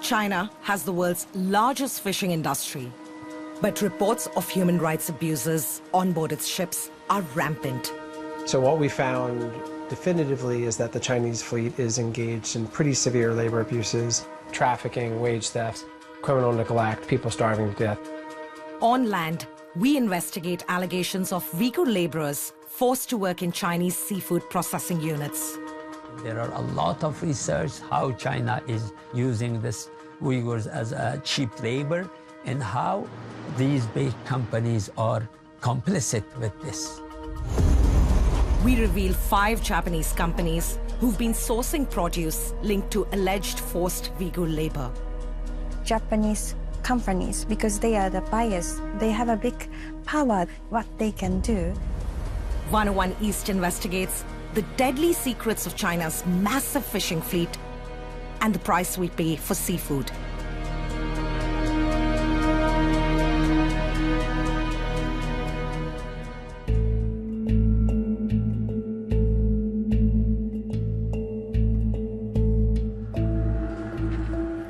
China has the world's largest fishing industry, but reports of human rights abuses on board its ships are rampant. So what we found definitively is that the Chinese fleet is engaged in pretty severe labor abuses, trafficking, wage theft, criminal neglect, people starving to death. On land, we investigate allegations of Uyghur laborers forced to work in Chinese seafood processing units. There are a lot of research how China is using this Uyghurs as a cheap labor and how these big companies are complicit with this. We reveal 5 Japanese companies who've been sourcing produce linked to alleged forced Uyghur labor. Japanese companies, because they are the buyers, they have a big power what they can do. 101 East investigates the deadly secrets of China's massive fishing fleet and the price we pay for seafood.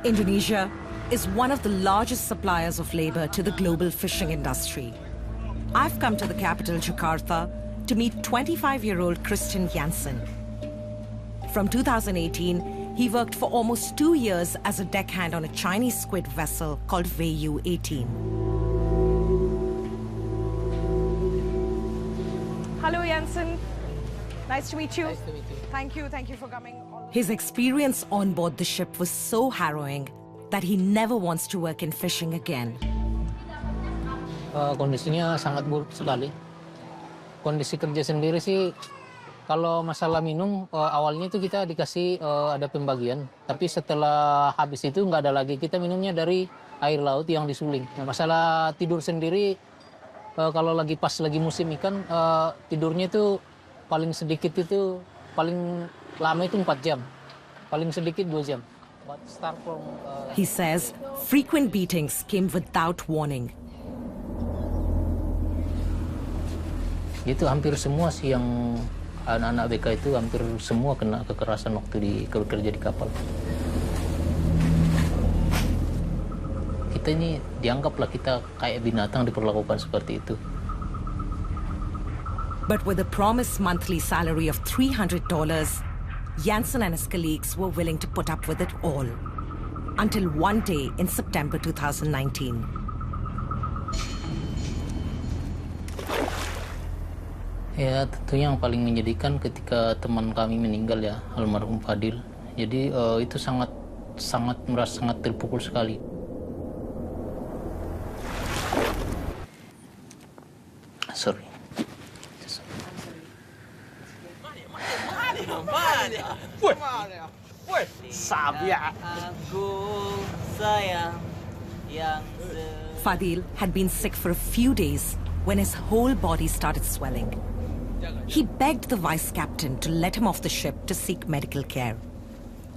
Indonesia is one of the largest suppliers of labor to the global fishing industry. I've come to the capital, Jakarta, to meet 25-year-old Christian Jansen. From 2018, he worked for almost 2 years as a deckhand on a Chinese squid vessel called FV.Wei. Hello, Jansen. Nice to meet you. Nice to meet you. Thank you for coming. His experience on board the ship was so harrowing that he never wants to work in fishing again. Kondisinya sangat buruk sekali. Kondisi kerja sendiri sih, kalau masalah minum, awalnya itu kita dikasih ada pembagian. Tapi setelah habis itu nggak ada lagi. Kita minumnya dari air laut yang disuling. Nah, masalah tidur sendiri, kalau pas lagi musim ikan, tidurnya itu paling sedikit itu, paling lama itu 4 jam. Paling sedikit 2 jam. He says frequent beatings came without warning. Itu hampir semua sih yang anak-anak ABK itu hampir semua kena kekerasan waktu bekerja di kapal. Kita ini dianggaplah kita kayak binatang diperlakukan seperti itu. But with a promised monthly salary of $300, Jansen and his colleagues were willing to put up with it all. Until one day in September 2019. Ya, tentunya yang paling menyedihkan ketika teman kami meninggal ya, almarhum Fadil. Jadi itu merasa sangat terpukul sekali. Sorry. Fadil had been sick for a few days when his whole body started swelling. He begged the vice captain to let him off the ship to seek medical care.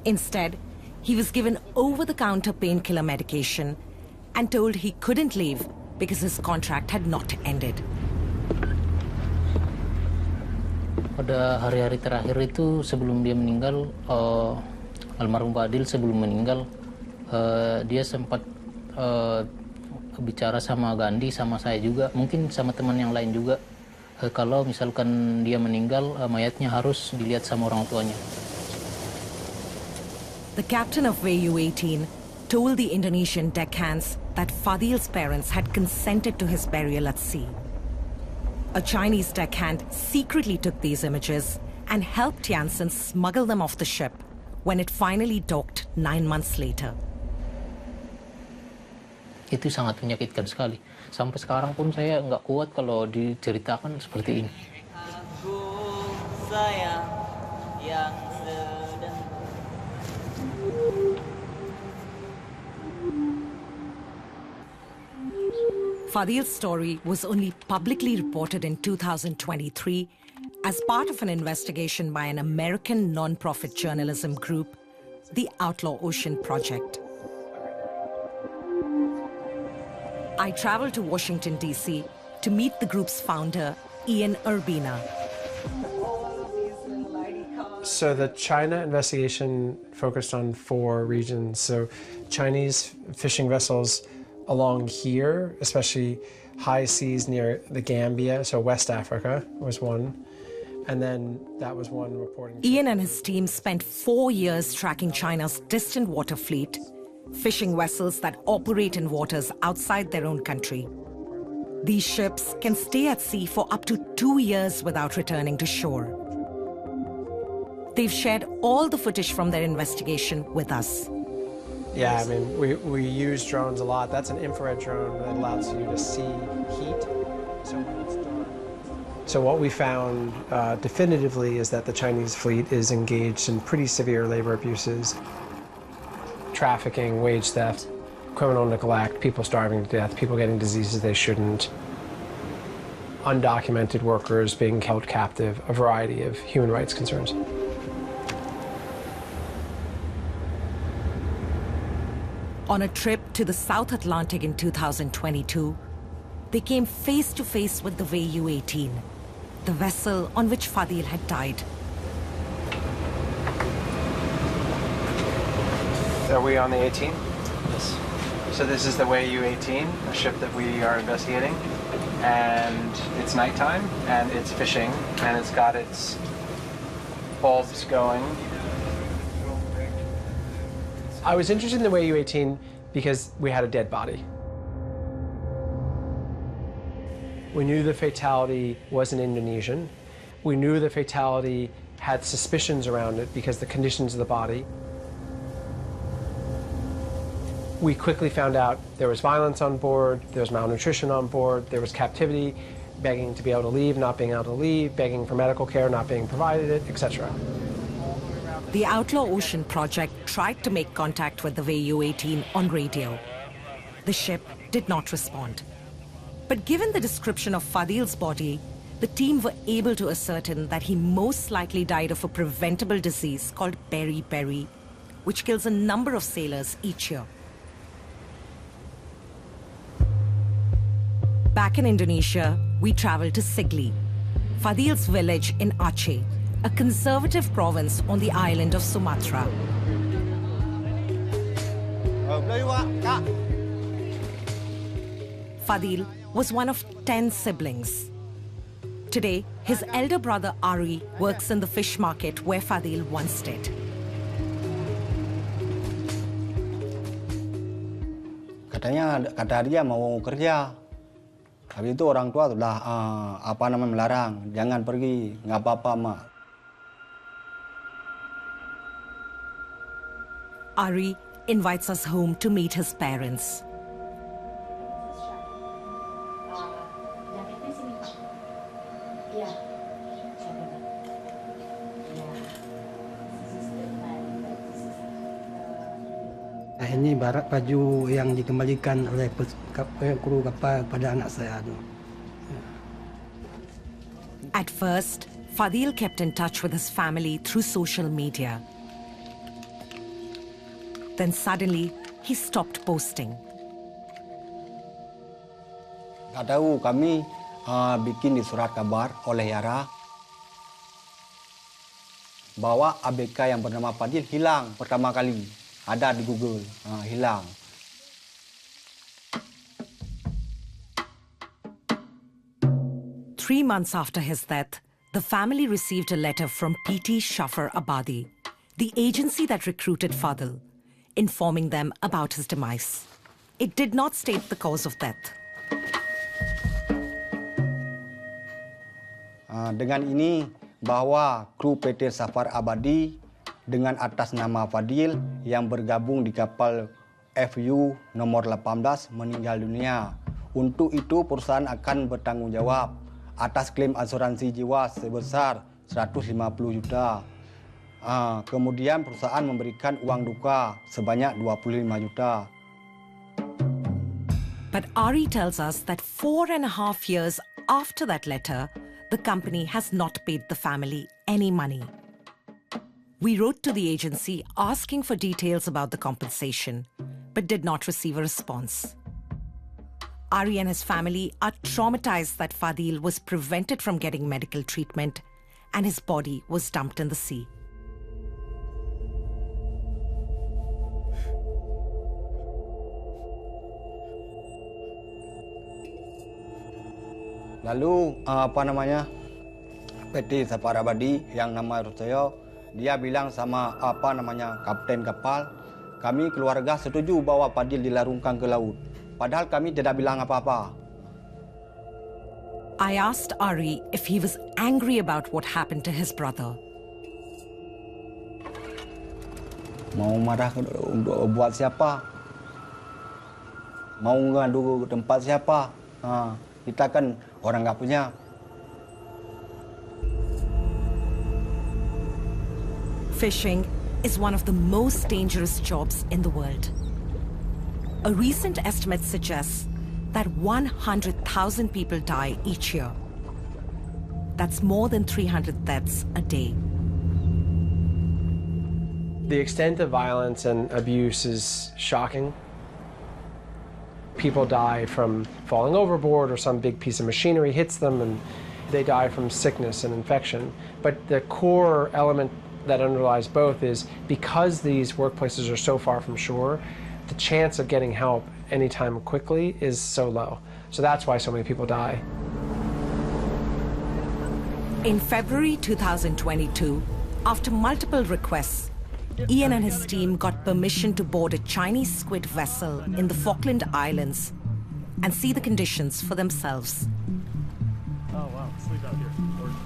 Instead, he was given over-the-counter painkiller medication and told he couldn't leave because his contract had not ended. Pada hari-hari terakhir itu sebelum dia meninggal, almarhum Fadil sebelum meninggal, dia sempat bicara sama Gandhi, sama saya juga, mungkin sama teman yang lain juga. Kalau misalkan dia meninggal, mayatnya harus dilihat sama orang tuanya. The captain of FV.Wei told the Indonesian deckhands that Fadil's parents had consented to his burial at sea. A Chinese deckhand secretly took these images and helped Jansen smuggle them off the ship when it finally docked 9 months later. Itu sangat menyakitkan sekali. Sampai sekarang pun saya nggak kuat kalau diceritakan seperti ini. Aku sayang yang sedang. Fadil's story was only publicly reported in 2023 as part of an investigation by an American non-profit journalism group, the Outlaw Ocean Project. I traveled to Washington, D.C. to meet the group's founder, Ian Urbina. So the China investigation focused on 4 regions. So Chinese fishing vessels along here, especially high seas near the Gambia, so West Africa was one. And then that was one reporting. Ian and his team spent 4 years tracking China's distant water fleet, fishing vessels that operate in waters outside their own country. These ships can stay at sea for up to 2 years without returning to shore. They've shared all the footage from their investigation with us. Yeah, I mean, we use drones a lot. That's an infrared drone that allows you to see heat. So what we found definitively is that the Chinese fleet is engaged in pretty severe labor abuses, trafficking, wage theft, criminal neglect, people starving to death, people getting diseases they shouldn't, undocumented workers being held captive, a variety of human rights concerns. On a trip to the South Atlantic in 2022, they came face to face with the FV.Wei, the vessel on which Fadil had died. Are we on the 18? Yes. So this is the FV.Wei, a ship that we are investigating, and it's nighttime, and it's fishing, and it's got its bulbs going. I was interested in the FV.Wei because we had a dead body. We knew the fatality was an Indonesian. We knew the fatality had suspicions around it because the conditions of the body. We quickly found out there was violence on board, there was malnutrition on board, there was captivity, begging to be able to leave, not being able to leave, begging for medical care, not being provided it, etc. The Outlaw Ocean Project tried to make contact with the FV.Wei on radio. The ship did not respond. But given the description of Fadil's body, the team were able to ascertain that he most likely died of a preventable disease called beriberi, which kills a number of sailors each year. Back in Indonesia, we traveled to Sigli, Fadil's village in Aceh, a conservative province on the island of Sumatra. Fadil was one of 10 siblings. Today, his elder brother Ari works in the fish market where Fadil once did. Kata dia mau kerja. Habis itu orang tua sudah melarang, jangan pergi, nggak apa-apa, Mak. Ari invites us home to meet his parents. Ini barat baju yang dikembalikan oleh kru kapal pada anak saya. At first, Fadil kept in touch with his family through social media. Then suddenly, he stopped posting. Nggak tahu, kami bikin di surat kabar oleh Yara bahwa ABK yang bernama Fadil hilang pertama kali. Ada di Google, hilang. Three months after his death, the family received a letter from PT Shafar Abadi, the agency that recruited Fadil, informing them about his demise. It did not state the cause of death. Dengan ini, bahwa kru PT Shafar Abadi dengan atas nama Fadil yang bergabung di kapal FV nomor 18 meninggal dunia. Untuk itu perusahaan akan bertanggung jawab atas klaim asuransi jiwa sebesar 150 juta. Kemudian perusahaan memberikan uang duka sebanyak 25 juta. But Ari tells us that 4.5 years after that letter, the company has not paid the family any money. We wrote to the agency asking for details about the compensation, but did not receive a response. Ari and his family are traumatized that Fadil was prevented from getting medical treatment and his body was dumped in the sea. Lalu PT Safar Abadi yang nama saya, dia bilang sama kapten kapal, kami keluarga setuju bahwa Fadil dilarungkan ke laut. Padahal kami tidak bilang apa-apa. I asked Ari if he was angry about what happened to his brother. Mau marah buat siapa? Mau ngadu tempat siapa? Kita kan orang nggak punya. Fishing is one of the most dangerous jobs in the world. A recent estimate suggests that 100,000 people die each year. That's more than 300 deaths a day. The extent of violence and abuse is shocking. People die from falling overboard, or some big piece of machinery hits them and they die from sickness and infection. But the core element that underlies both is because these workplaces are so far from shore, the chance of getting help anytime quickly is so low. So that's why so many people die. In February 2022, after multiple requests, Ian and his team got permission to board a Chinese squid vessel in the Falkland Islands and see the conditions for themselves. Oh, wow. Sleep out here.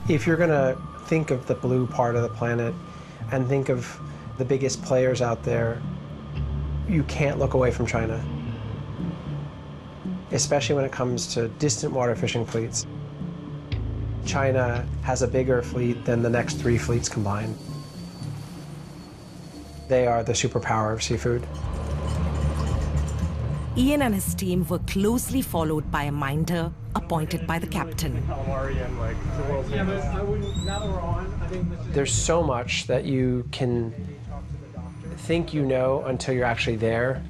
If you're going to think of the blue part of the planet and think of the biggest players out there, you can't look away from China, especially when it comes to distant water fishing fleets. China has a bigger fleet than the next 3 fleets combined. They are the superpower of seafood. Ian and his team were closely followed by a minder appointed by the captain. There's so much that you can think you know until you're actually there.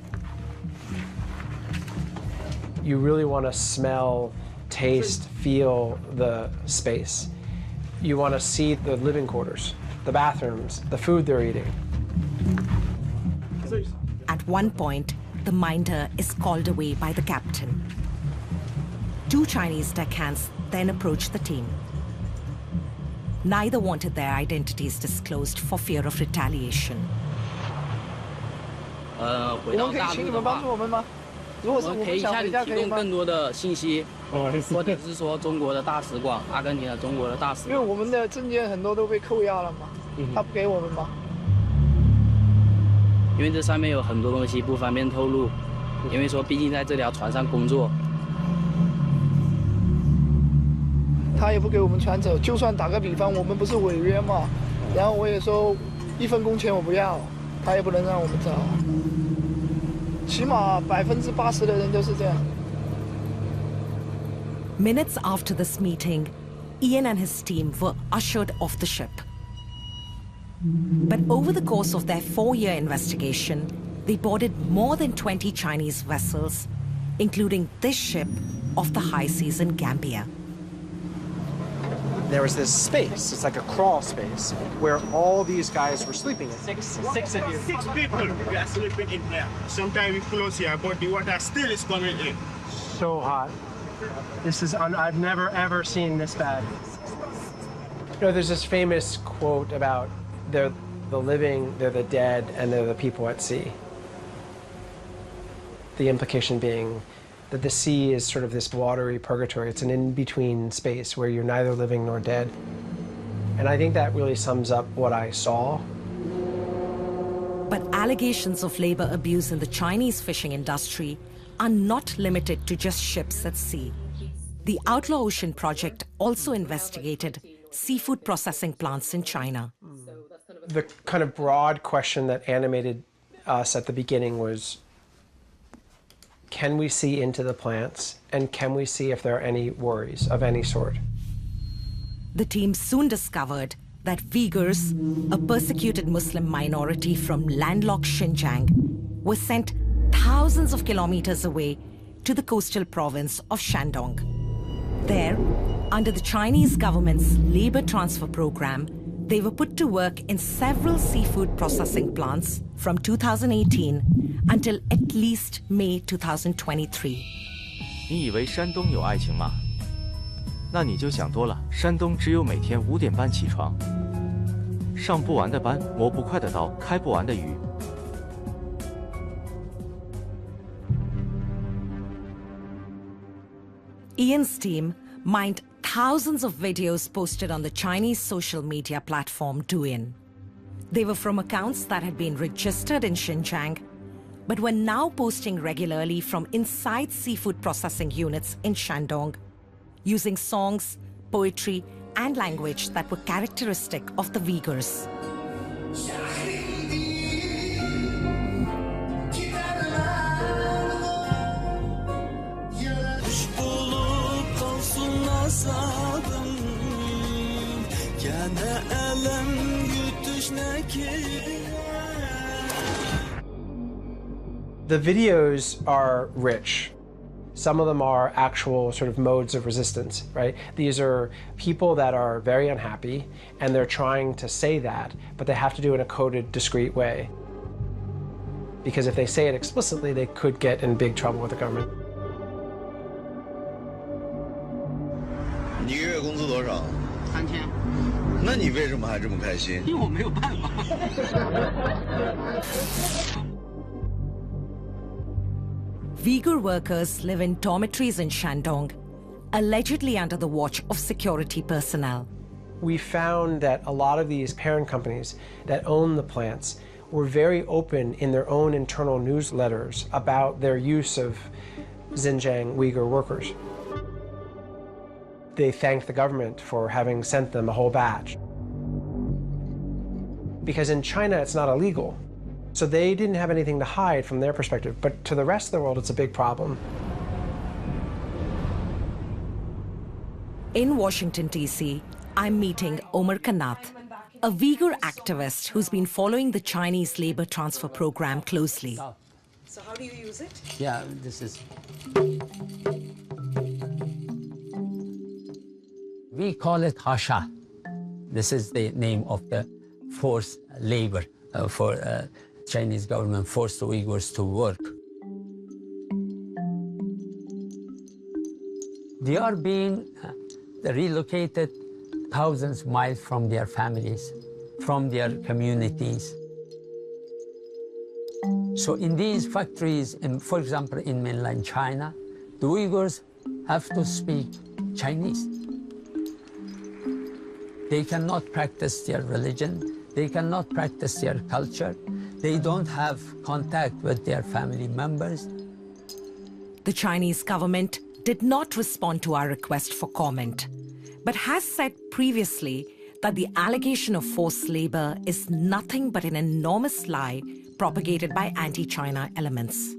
You really want to smell, taste, feel the space. You want to see the living quarters, the bathrooms, the food they're eating. At one point, the minder is called away by the captain. 2 Chinese deckhands then approached the team. Neither wanted their identities disclosed for fear of retaliation. 回到大陆的话，我们可以向你提供更多的信息，或者是说中国的大使馆、阿根廷的中国的大使馆。因为我们的证件很多都被扣押了嘛，他不给我们吗？因为这上面有很多东西不方便透露，因为说毕竟在这条船上工作。他也不给我们船走，就算打个比方，我们不是违约嘛，然后我也说1分工钱我不要，他也不能让我们走。起码80%的人都是这样。Minutes after this meeting, Ian and his team were ushered off the ship. But over the course of their 4-year investigation, they boarded more than 20 Chinese vessels, including this ship off the high seas in Gambia. There was this space, it's like a crawl space, where all these guys were sleeping in. Six of you. 6 people we are sleeping in there. Sometimes we close here, but the water still is coming in. So hot. This is, I've never ever seen this bad. You know, there's this famous quote about they're the living, they're the dead, and they're the people at sea. The implication being that the sea is sort of this watery purgatory. It's an in-between space where you're neither living nor dead. And I think that really sums up what I saw. But allegations of labor abuse in the Chinese fishing industry are not limited to just ships at sea. The Outlaw Ocean Project also investigated seafood processing plants in China. The kind of broad question that animated us at the beginning was, can we see into the plants, and can we see if there are any worries of any sort? The team soon discovered that Uyghurs, a persecuted Muslim minority from landlocked Xinjiang, were sent thousands of kilometers away to the coastal province of Shandong. There, under the Chinese government's labor transfer program, they were put to work in several seafood processing plants from 2018 until at least May 2023. 你以为山东有爱情吗？那你就想多了。山东只有每天5点半起床，上不完的班，磨不快的刀，开不完的鱼。 Ian's team mined thousands of videos posted on the Chinese social media platform Douyin. They were from accounts that had been registered in Xinjiang, but were now posting regularly from inside seafood processing units in Shandong, using songs, poetry, and language that were characteristic of the Uyghurs. The videos are rich. Some of them are actual sort of modes of resistance, right? These are people that are very unhappy and they're trying to say that, but they have to do it in a coded, discreet way. Because if they say it explicitly, they could get in big trouble with the government. 你一个月工资多少？3000。那你为什么还这么开心？因为我没有办法。Uyghur workers live in dormitories in Shandong, allegedly under the watch of security personnel. We found that a lot of these parent companies that own the plants were very open in their own internal newsletters about their use of Xinjiang Uyghur workers. They thanked the government for having sent them a whole batch. Because in China, it's not illegal. So they didn't have anything to hide from their perspective, but to the rest of the world, it's a big problem. In Washington, D.C., I'm meeting Omar Kanath, a Uyghur activist who's been following the Chinese labor transfer program closely. So how do you use it? Yeah, this is... We call it Hasha. This is the name of the forced labor for Chinese government forced the Uyghurs to work. They are being relocated thousands of miles from their families, from their communities. So in these factories, for example, in mainland China, the Uyghurs have to speak Chinese. They cannot practice their religion. They cannot practice their culture. They don't have contact with their family members. The Chinese government did not respond to our request for comment, but has said previously that the allegation of forced labor is nothing but an enormous lie propagated by anti-China elements.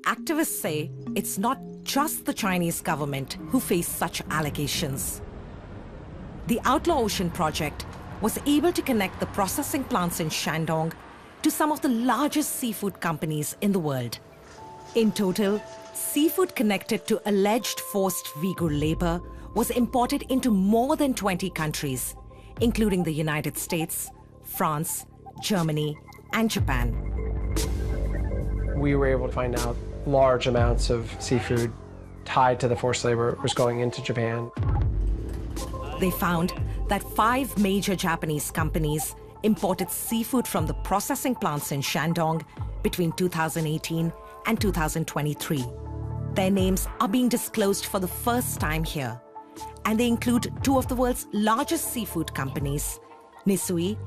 Activists say it's not just the Chinese government who face such allegations. The Outlaw Ocean Project was able to connect the processing plants in Shandong to some of the largest seafood companies in the world. In total, seafood connected to alleged forced Uyghur labor was imported into more than 20 countries, including the United States, France, Germany, and Japan. We were able to find out large amounts of seafood tied to the forced labor was going into Japan. They found that 5 major Japanese companies imported seafood from the processing plants in Shandong between 2018 and 2023. Their names are being disclosed for the first time here, and they include 2 of the world's largest seafood companies, Nisui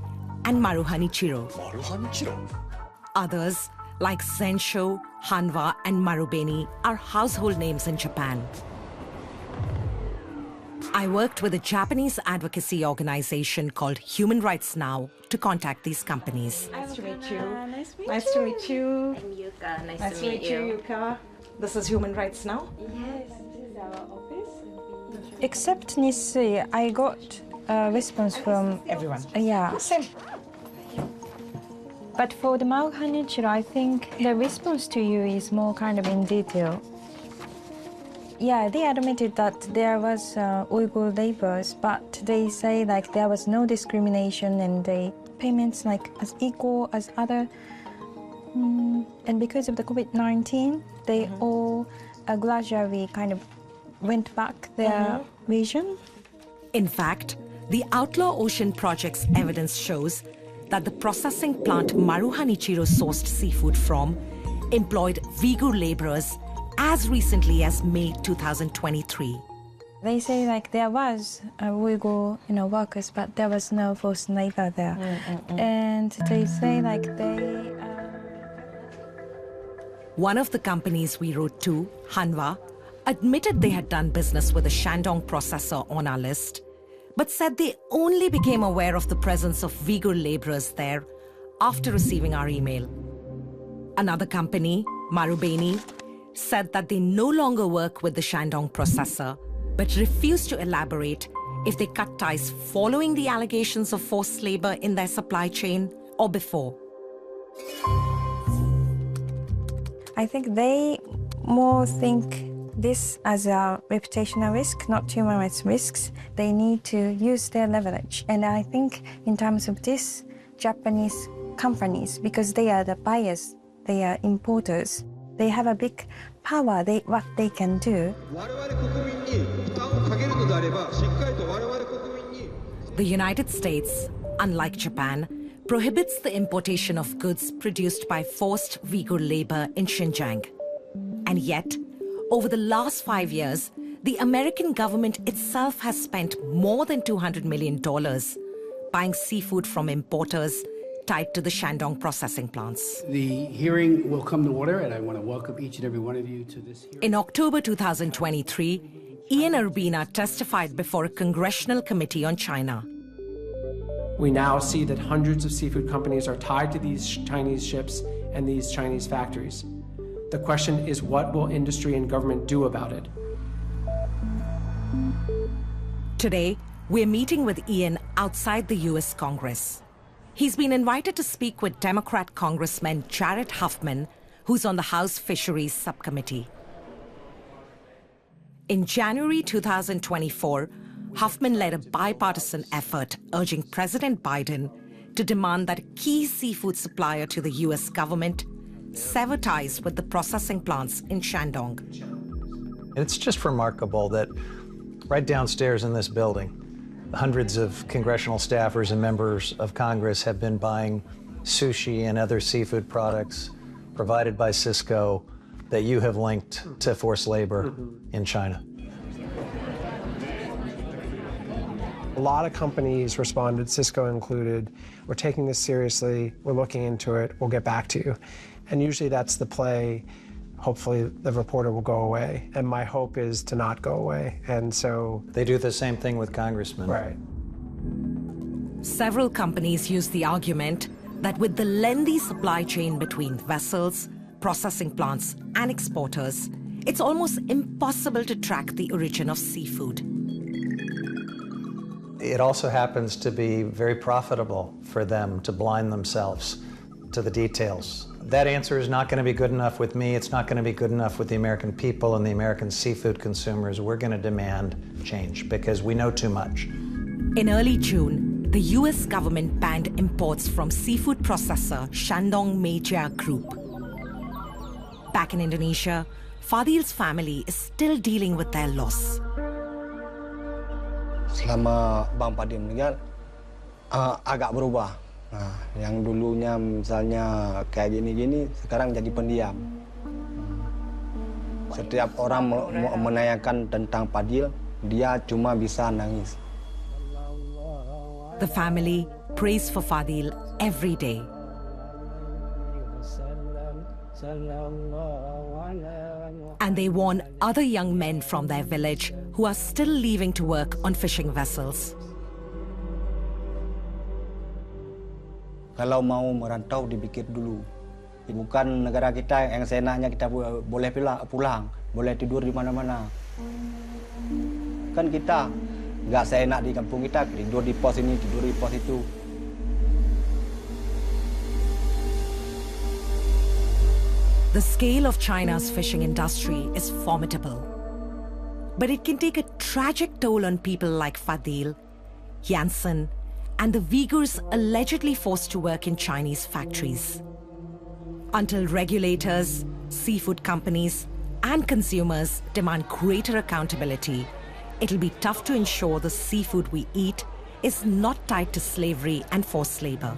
and Maruhanichiro. Others, like Zensho, Hanwha, and Marubeni, are household names in Japan. I worked with a Japanese advocacy organization called Human Rights Now to contact these companies. Nice to meet you. Nice to meet you. I'm Yuka. Nice to meet you, Yuka. This is Human Rights Now? Yes, this is our office. Except Nisui, I got a response from everyone. Yeah. Same. But for the Maruhanichiro, I think the response to you is more kind of in detail. Yeah, they admitted that there was Uyghur laborers, but they say like there was no discrimination and they payments like as equal as other. And because of the COVID-19, they all gradually kind of went back their region. In fact, the Outlaw Ocean Project's evidence shows that the processing plant Maruhanichiro sourced seafood from employed Uyghur laborers as recently as May 2023. They say like there was Uyghur, workers, but there was no forced labor there. And they say like they... One of the companies we wrote to, Hanwha, admitted they had done business with a Shandong processor on our list, but said they only became aware of the presence of Uyghur laborers there after receiving our email. Another company, Marubeni, said that they no longer work with the Shandong processor, but refused to elaborate if they cut ties following the allegations of forced labor in their supply chain or before. I think they more think this as a reputational risk, not human rights risks. They need to use their leverage. And I think in terms of this, Japanese companies, because they are the buyers, they are importers, they have a big power, what they can do. The United States, unlike Japan, prohibits the importation of goods produced by forced Uyghur labor in Xinjiang. And yet, over the last 5 years, the American government itself has spent more than $200 million buying seafood from importers tied to the Shandong processing plants. The hearing will come to order, and I want to welcome each and every one of you to this hearing. In October 2023, Ian Urbina testified before a congressional committee on China. We now see that hundreds of seafood companies are tied to these Chinese ships and these Chinese factories. The question is, what will industry and government do about it? Today, we're meeting with Ian outside the US Congress. He's been invited to speak with Democrat Congressman Jared Huffman, who's on the House Fisheries Subcommittee. In January 2024, Huffman led a bipartisan effort urging President Biden to demand that a key seafood supplier to the US government sever ties with the processing plants in Shandong. It's just remarkable that right downstairs in this building, hundreds of congressional staffers and members of Congress have been buying sushi and other seafood products provided by Cisco that you have linked to forced labor in China. A lot of companies responded, Cisco included, we're taking this seriously, we're looking into it, we'll get back to you. And usually that's the play. Hopefully the reporter will go away. And my hope is to not go away. And so... They do the same thing with congressmen. Right. Several companies use the argument that with the lengthy supply chain between vessels, processing plants, and exporters, it's almost impossible to track the origin of seafood. It also happens to be very profitable for them to blind themselves to the details. That answer is not going to be good enough with me. It's not going to be good enough with the American people and the American seafood consumers. We're going to demand change because we know too much. In early June, the US government banned imports from seafood processor Shandong Meijia Group. Back in Indonesia, Fadil's family is still dealing with their loss. Selama Bang Fadil meninggal, agak berubah. Nah, yang dulunya misalnya kayak gini-gini, sekarang jadi pendiam. Setiap orang menanyakan tentang Fadil, dia cuma bisa nangis. The family prays for Fadil every day. And they warn other young men from their village who are still leaving to work on fishing vessels. Kalau mau merantau dipikir dulu. Bukan negara kita yang seenaknya kita boleh pulang, boleh tidur di mana-mana. Kan kita nggak seenak di kampung kita, tidur di pos ini, tidur di pos itu. The scale of China's fishing industry is formidable. But it can take a tragic toll on people like Fadil, Yansen, and the Uyghurs allegedly forced to work in Chinese factories. Until regulators, seafood companies, and consumers demand greater accountability, it'll be tough to ensure the seafood we eat is not tied to slavery and forced labor.